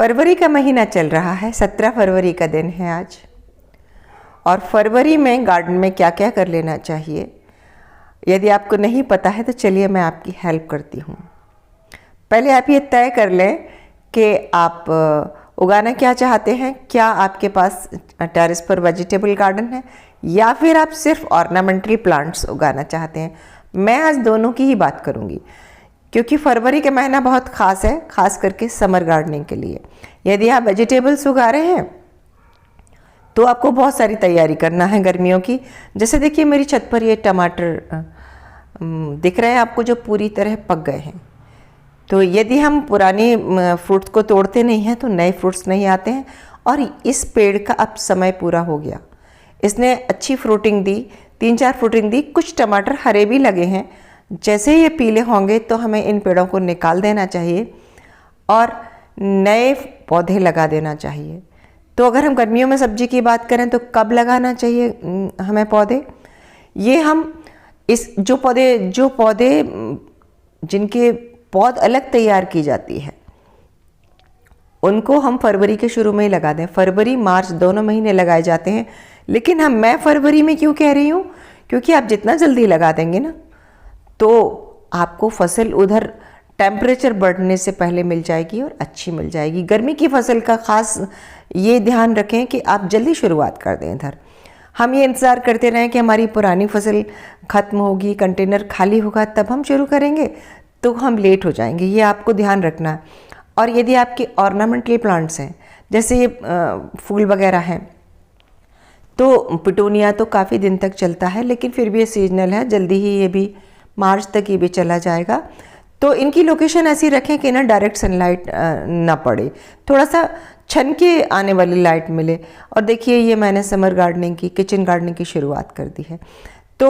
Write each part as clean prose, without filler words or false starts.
फरवरी का महीना चल रहा है, 17 फरवरी का दिन है आज। और फरवरी में गार्डन में क्या क्या कर लेना चाहिए, यदि आपको नहीं पता है तो चलिए मैं आपकी हेल्प करती हूँ। पहले आप ये तय कर लें कि आप उगाना क्या चाहते हैं। क्या आपके पास टेरेस पर वेजिटेबल गार्डन है या फिर आप सिर्फ ऑर्नामेंटल प्लांट्स उगाना चाहते हैं। मैं आज दोनों की ही बात करूँगी क्योंकि फरवरी का महीना बहुत ख़ास है, ख़ास करके समर गार्डनिंग के लिए। यदि आप वेजिटेबल्स उगा रहे हैं तो आपको बहुत सारी तैयारी करना है गर्मियों की। जैसे देखिए मेरी छत पर ये टमाटर दिख रहे हैं आपको, जो पूरी तरह पक गए हैं। तो यदि हम पुरानी फ्रूट्स को तोड़ते नहीं हैं तो नए फ्रूट्स नहीं आते हैं। और इस पेड़ का अब समय पूरा हो गया, इसने अच्छी फ्रूटिंग दी, 3-4 फ्रूटिंग दी। कुछ टमाटर हरे भी लगे हैं, जैसे ये पीले होंगे तो हमें इन पेड़ों को निकाल देना चाहिए और नए पौधे लगा देना चाहिए। तो अगर हम गर्मियों में सब्जी की बात करें तो कब लगाना चाहिए हमें पौधे, ये हम इस जो पौधे जिनके पौध अलग तैयार की जाती है उनको हम फरवरी के शुरू में ही लगा दें। फरवरी मार्च दोनों महीने लगाए जाते हैं, लेकिन मैं फरवरी में क्यों कह रही हूँ, क्योंकि आप जितना जल्दी लगा देंगे ना तो आपको फसल उधर टेम्परेचर बढ़ने से पहले मिल जाएगी और अच्छी मिल जाएगी। गर्मी की फसल का ख़ास ये ध्यान रखें कि आप जल्दी शुरुआत कर दें। इधर हम ये इंतज़ार करते रहें कि हमारी पुरानी फसल ख़त्म होगी, कंटेनर खाली होगा तब हम शुरू करेंगे, तो हम लेट हो जाएंगे। ये आपको ध्यान रखना है। और यदि आपके ऑर्नामेंटल प्लांट्स हैं, जैसे ये फूल वगैरह हैं, तो पिटूनिया तो काफ़ी दिन तक चलता है, लेकिन फिर भी ये सीजनल है, जल्दी ही ये भी मार्च तक ये भी चला जाएगा। तो इनकी लोकेशन ऐसी रखें कि ना डायरेक्ट सनलाइट ना पड़े, थोड़ा सा छन के आने वाली लाइट मिले। और देखिए ये मैंने समर गार्डनिंग की, किचन गार्डनिंग की शुरुआत कर दी है। तो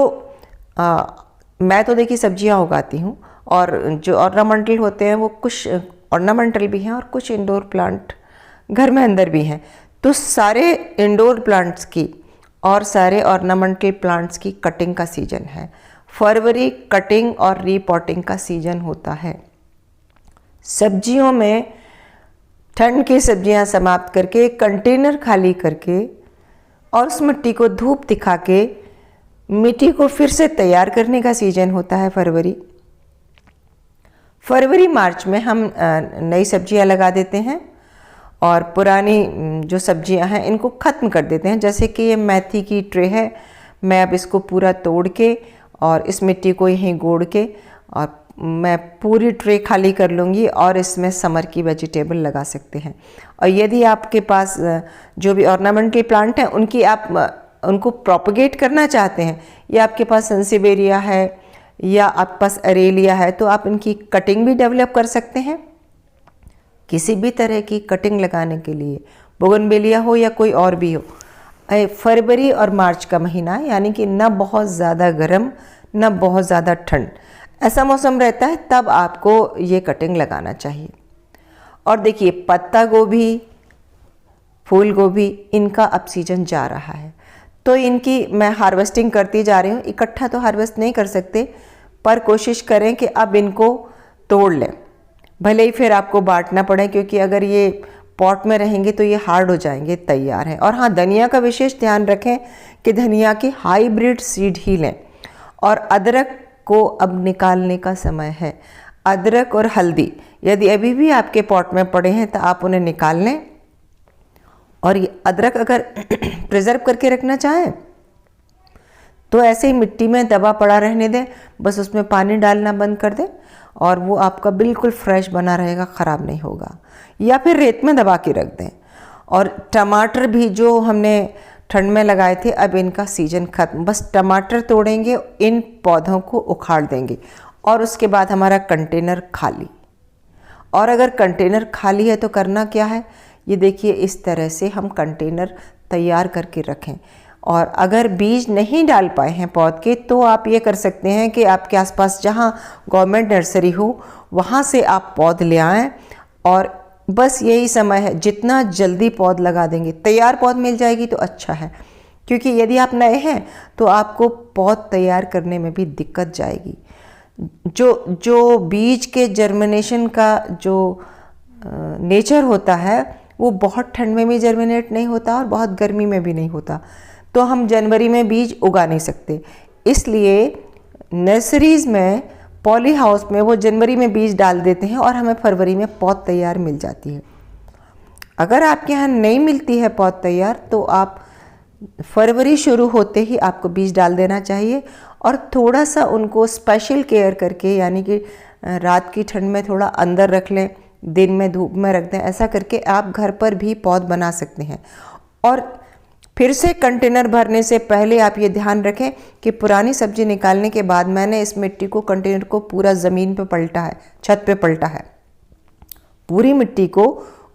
मैं तो देखिए सब्जियां उगाती हूँ, और जो ऑर्नामेंटल होते हैं वो कुछ ऑर्नामेंटल भी हैं और कुछ इंडोर प्लांट घर में अंदर भी हैं। तो सारे इंडोर प्लांट्स की और सारे ऑर्नामेंटल प्लांट्स की कटिंग का सीजन है। फरवरी कटिंग और रीपॉटिंग का सीजन होता है। सब्जियों में ठंड की सब्जियां समाप्त करके कंटेनर खाली करके और उस मिट्टी को धूप दिखा के मिट्टी को फिर से तैयार करने का सीजन होता है फरवरी मार्च में हम नई सब्जियां लगा देते हैं और पुरानी जो सब्जियां हैं इनको ख़त्म कर देते हैं। जैसे कि ये मेथी की ट्रे है, मैं अब इसको पूरा तोड़ के और इस मिट्टी को यहीं गोड़ के और मैं पूरी ट्रे खाली कर लूँगी और इसमें समर की वेजिटेबल लगा सकते हैं। और यदि आपके पास जो भी ऑर्नामेंटल प्लांट हैं उनको प्रोपगेट करना चाहते हैं, या आपके पास सनसेवेरिया है या आपके पास अरेलिया है, तो आप इनकी कटिंग भी डेवलप कर सकते हैं। किसी भी तरह की कटिंग लगाने के लिए, बोगनवेलिया हो या कोई और भी हो, फरवरी और मार्च का महीना यानी कि न बहुत ज़्यादा गर्म न बहुत ज़्यादा ठंड, ऐसा मौसम रहता है, तब आपको ये कटिंग लगाना चाहिए। और देखिए पत्ता गोभी, फूल गोभी, इनका अब सीजन जा रहा है, तो इनकी मैं हार्वेस्टिंग करती जा रही हूँ। इकट्ठा तो हार्वेस्ट नहीं कर सकते, पर कोशिश करें कि अब इनको तोड़ लें, भले ही फिर आपको बांटना पड़े, क्योंकि अगर ये पॉट में रहेंगे तो ये हार्ड हो जाएंगे, तैयार हैं। और हाँ, धनिया का विशेष ध्यान रखें कि धनिया की हाइब्रिड सीड ही लें। और अदरक को अब निकालने का समय है। अदरक और हल्दी यदि अभी भी आपके पॉट में पड़े हैं तो आप उन्हें निकाल लें। और ये अदरक अगर प्रिजर्व करके रखना चाहें तो ऐसे ही मिट्टी में दबा पड़ा रहने दें, बस उसमें पानी डालना बंद कर दें और वो आपका बिल्कुल फ्रेश बना रहेगा, ख़राब नहीं होगा। या फिर रेत में दबा के रख दें। और टमाटर भी जो हमने ठंड में लगाए थे, अब इनका सीजन ख़त्म, बस टमाटर तोड़ेंगे, इन पौधों को उखाड़ देंगे और उसके बाद हमारा कंटेनर खाली। और अगर कंटेनर खाली है तो करना क्या है, ये देखिए इस तरह से हम कंटेनर तैयार करके रखें। और अगर बीज नहीं डाल पाए हैं पौध के, तो आप ये कर सकते हैं कि आपके आसपास जहाँ गवर्नमेंट नर्सरी हो वहाँ से आप पौध ले आएँ। और बस यही समय है, जितना जल्दी पौध लगा देंगे, तैयार पौध मिल जाएगी तो अच्छा है, क्योंकि यदि आप नए हैं तो आपको पौध तैयार करने में भी दिक्कत जाएगी। जो बीज के जर्मिनेशन का जो नेचर होता है वो बहुत ठंड में भी जर्मिनेट नहीं होता और बहुत गर्मी में भी नहीं होता, तो हम जनवरी में बीज उगा नहीं सकते। इसलिए नर्सरीज़ में, पॉली हाउस में वो जनवरी में बीज डाल देते हैं और हमें फरवरी में पौध तैयार मिल जाती है। अगर आपके यहाँ नहीं मिलती है पौध तैयार तो आप फरवरी शुरू होते ही आपको बीज डाल देना चाहिए और थोड़ा सा उनको स्पेशल केयर करके, यानी कि रात की ठंड में थोड़ा अंदर रख लें, दिन में धूप में रख दें। ऐसा करके आप घर पर भी पौध बना सकते हैं। और फिर से कंटेनर भरने से पहले आप ये ध्यान रखें कि पुरानी सब्जी निकालने के बाद मैंने इस मिट्टी को, कंटेनर को पूरा ज़मीन पे पलटा है, छत पे पलटा है। पूरी मिट्टी को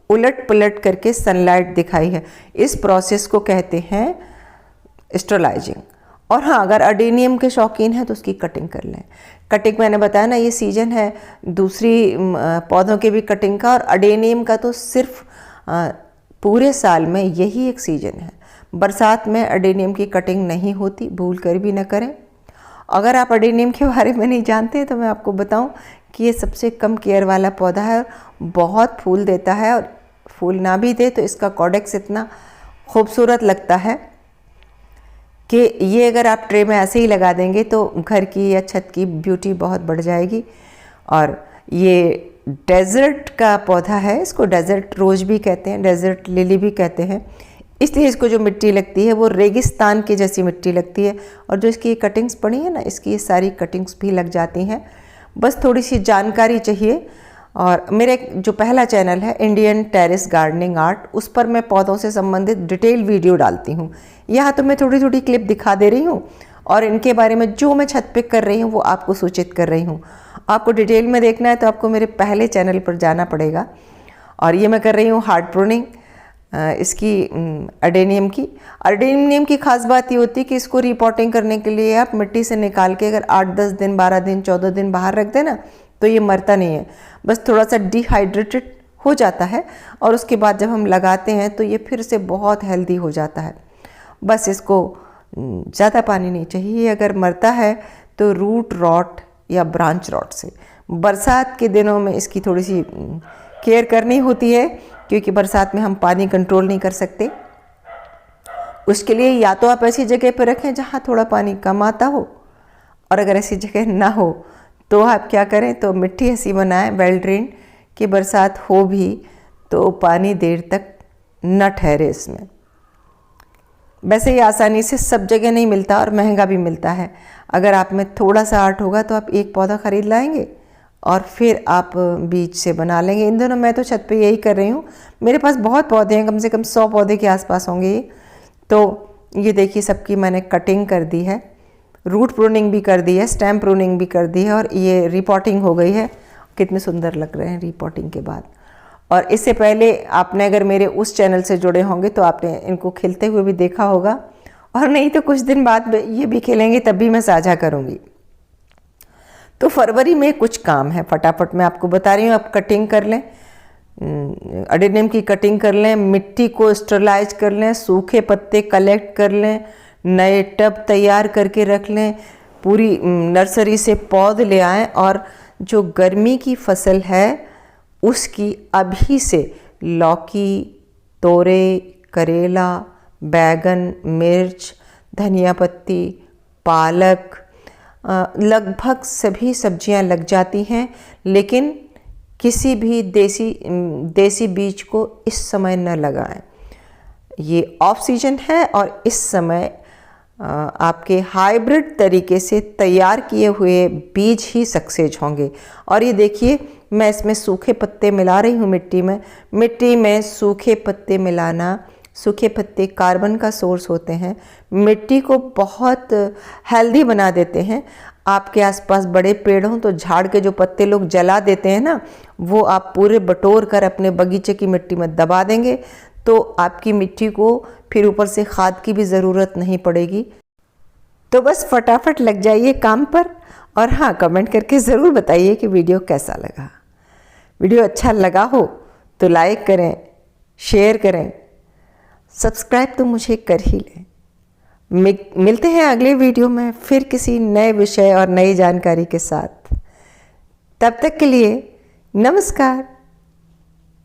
उलट पलट करके सनलाइट दिखाई है। इस प्रोसेस को कहते हैं स्टरलाइजिंग। और हाँ, अगर अडेनियम के शौकीन हैं तो उसकी कटिंग कर लें। कटिंग मैंने बताया ना, ये सीजन है दूसरी पौधों के भी कटिंग का, और अडेनियम का तो सिर्फ पूरे साल में यही एक सीजन है। बरसात में अडेनियम की कटिंग नहीं होती, भूल कर भी न करें। अगर आप अडेनियम के बारे में नहीं जानते तो मैं आपको बताऊं कि ये सबसे कम केयर वाला पौधा है, बहुत फूल देता है, और फूल ना भी दे तो इसका कॉडेक्स इतना खूबसूरत लगता है कि ये अगर आप ट्रे में ऐसे ही लगा देंगे तो घर की या छत की ब्यूटी बहुत बढ़ जाएगी। और ये डेजर्ट का पौधा है, इसको डेजर्ट रोज भी कहते हैं, डेजर्ट लिली भी कहते हैं। इसलिए इसको जो मिट्टी लगती है वो रेगिस्तान की जैसी मिट्टी लगती है। और जो इसकी कटिंग्स पड़ी है ना, इसकी ये सारी कटिंग्स भी लग जाती हैं। बस थोड़ी सी जानकारी चाहिए। और मेरे जो पहला चैनल है इंडियन टेरेस गार्डनिंग आर्ट, उस पर मैं पौधों से संबंधित डिटेल वीडियो डालती हूँ। यहाँ तो मैं थोड़ी थोड़ी क्लिप दिखा दे रही हूँ और इनके बारे में जो मैं छत पे कर रही हूँ वो आपको सूचित कर रही हूँ। आपको डिटेल में देखना है तो आपको मेरे पहले चैनल पर जाना पड़ेगा। और ये मैं कर रही हूँ हार्ड प्रूनिंग इसकी अडेनियम की। अडेनियम की खास बात ये होती है कि इसको रिपोर्टिंग करने के लिए आप मिट्टी से निकाल के अगर 8-10 दिन, 12 दिन, 14 दिन बाहर रख देना तो ये मरता नहीं है, बस थोड़ा सा डिहाइड्रेटेड हो जाता है। और उसके बाद जब हम लगाते हैं तो ये फिर से बहुत हेल्दी हो जाता है। बस इसको ज़्यादा पानी नहीं चाहिए। अगर मरता है तो रूट रॉट या ब्रांच रॉट से। बरसात के दिनों में इसकी थोड़ी सी केयर करनी होती है, क्योंकि बरसात में हम पानी कंट्रोल नहीं कर सकते। उसके लिए या तो आप ऐसी जगह पर रखें जहाँ थोड़ा पानी कम आता हो, और अगर ऐसी जगह ना हो तो आप क्या करें, तो मिट्टी ऐसी बनाएं वेल ड्रेन कि बरसात हो भी तो पानी देर तक न ठहरे इसमें। वैसे ये आसानी से सब जगह नहीं मिलता और महंगा भी मिलता है। अगर आप में थोड़ा सा आर्ट होगा तो आप एक पौधा खरीद लाएंगे और फिर आप बीज से बना लेंगे। इन दोनों मैं तो छत पे यही कर रही हूँ। मेरे पास बहुत पौधे हैं, कम से कम 100 पौधे के आसपास होंगे ये। तो ये देखिए सबकी मैंने कटिंग कर दी है, रूट प्रूनिंग भी कर दी है, स्टेम प्रूनिंग भी कर दी है, और ये रिपोर्टिंग हो गई है। कितने सुंदर लग रहे हैं रिपोर्टिंग के बाद। और इससे पहले आपने अगर मेरे उस चैनल से जुड़े होंगे तो आपने इनको खिलते हुए भी देखा होगा, और नहीं तो कुछ दिन बाद ये भी खिलेंगे तब भी मैं साझा करूँगी। तो फरवरी में कुछ काम है, फटाफट मैं आपको बता रही हूँ। आप कटिंग कर लें, अडेनियम की कटिंग कर लें, मिट्टी को स्टरलाइज कर लें, सूखे पत्ते कलेक्ट कर लें, नए टब तैयार करके रख लें, पूरी नर्सरी से पौध ले आएँ, और जो गर्मी की फसल है उसकी अभी से लौकी, तोरे, करेला, बैगन, मिर्च, धनिया पत्ती, पालक, लगभग सभी सब्जियां लग जाती हैं। लेकिन किसी भी देसी बीज को इस समय न लगाएं। ये ऑफ सीजन है और इस समय आपके हाइब्रिड तरीके से तैयार किए हुए बीज ही सक्सेस होंगे। और ये देखिए मैं इसमें सूखे पत्ते मिला रही हूँ मिट्टी में। मिट्टी में सूखे पत्ते मिलाना, सूखे पत्ते कार्बन का सोर्स होते हैं, मिट्टी को बहुत हेल्दी बना देते हैं। आपके आसपास बड़े पेड़ हों तो झाड़ के जो पत्ते लोग जला देते हैं ना, वो आप पूरे बटोर कर अपने बगीचे की मिट्टी में दबा देंगे तो आपकी मिट्टी को फिर ऊपर से खाद की भी ज़रूरत नहीं पड़ेगी। तो बस फटाफट लग जाइए काम पर। और हाँ, कमेंट करके ज़रूर बताइए कि वीडियो कैसा लगा। वीडियो अच्छा लगा हो तो लाइक करें, शेयर करें, सब्सक्राइब तो मुझे कर ही लें। मिलते हैं अगले वीडियो में फिर किसी नए विषय और नई जानकारी के साथ। तब तक के लिए नमस्कार।